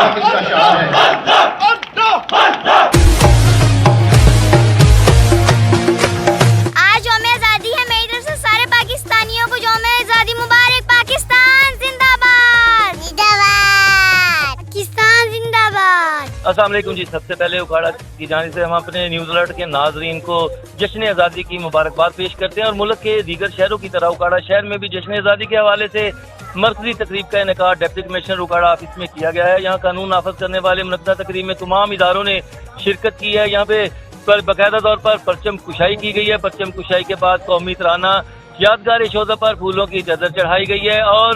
हाफिज का शार है। आज यौम आज़ादी है, मेरी तरफ से सारे पाकिस्तानियों को यौम आज़ादी मुबारक। पाकिस्तान जिंदाबाद, जिंदाबाद, पाकिस्तान जिंदाबाद। अस्सलाम वालेकुम जी। सबसे पहले उखाड़ा की जानिब से हम अपने न्यूज़ अलर्ट के नाजरीन को जश्न आज़ादी की मुबारकबाद पेश करते हैं और मुल्क के दीगर शहरों की तरह उखाड़ा शहर में भी जश्न आज़ादी के हवाले से मरकजी तकरीब का इनेकाद डिप्टी कमिश्नर उखाड़ा ऑफिस में किया गया है। यहाँ कानून नाफज करने वाले मुनक्कदा तकरीब में तमाम इदारों ने शिरकत की है। यहाँ पे बाकायदा तौर पर परचम कुशाई की गई है। परचम कुशाई के बाद कौमी तराना यादगार शोधा पर फूलों की चादर चढ़ाई गई है और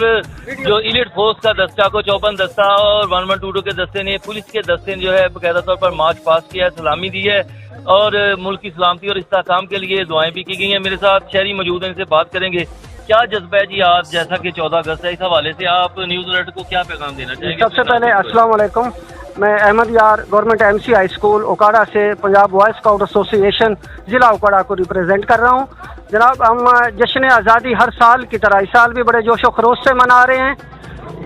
जो इलिट फोर्स का दस्ता को चौबन दस्ता और 112 के दस्ते ने, पुलिस के दस्ते ने जो है बाकायदा तौर पर मार्च पास किया है, सलामी दी है और मुल्क की सलामती और इस्तेहकाम के लिए दुआएं भी की गई हैं। मेरे साथ शहरी मौजूद हैं, इनसे बात करेंगे। क्या जज्बा है जी आज, जैसा कि 14 अगस्त है, इस हवाले से आप न्यूज़ अलर्ट को क्या पैगाम देना चाहेंगे? सबसे पहले अस्सलाम वालेकुम। मैं अहमद यार government MC high school Okara से पंजाब बॉय स्काउट एसोसिएशन ज़िला ओकाड़ा को रिप्रेजेंट कर रहा हूँ। जनाब, हम जश्न आज़ादी हर साल की तरह इस साल भी बड़े जोशो खरोश से मना रहे हैं।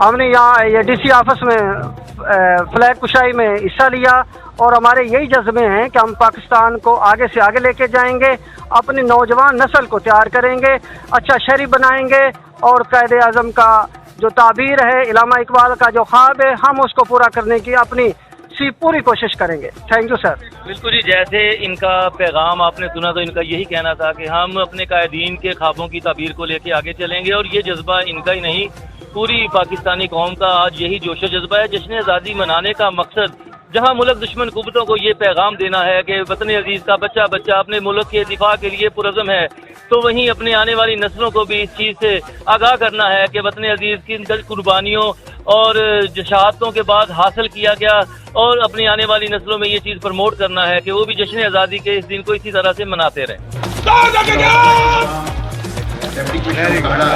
हमने यहाँ ये DC ऑफिस में फ्लैग कुशाई में हिस्सा लिया और हमारे यही जज्बे हैं कि हम पाकिस्तान को आगे से आगे लेके जाएंगे, अपनी नौजवान नस्ल को तैयार करेंगे, अच्छा शहरी बनाएंगे और कायदे आज़म का जो ताबीर है, इलामा इकबाल का जो ख्वाब है, हम उसको पूरा करने की अपनी पूरी कोशिश करेंगे। Thank you sir. बिल्कुल जी, जैसे इनका पैगाम आपने सुना तो इनका यही कहना था कि हम अपने कायदीन के ख्वाबों की ताबीर को लेके आगे चलेंगे और ये जज्बा इनका ही नहीं पूरी पाकिस्तानी कौम का आज यही जोशो जज्बा है। जश्न आज़ादी मनाने का मकसद जहां मुल्क दुश्मन कुव्वतों को ये पैगाम देना है कि वतन अजीज का बच्चा बच्चा अपने मुल्क के दिफा के लिए पुरज़म है, तो वहीं अपने आने वाली नस्लों को भी इस चीज़ से आगाह करना है कि वतन अजीज की कुर्बानियों और शहादतों के बाद हासिल किया गया और अपनी आने वाली नस्लों में ये चीज़ प्रमोट करना है कि वो भी जश्न आज़ादी के इस दिन को इसी तरह से मनाते रहें। डिप्टी कमिश्नर उखाड़ा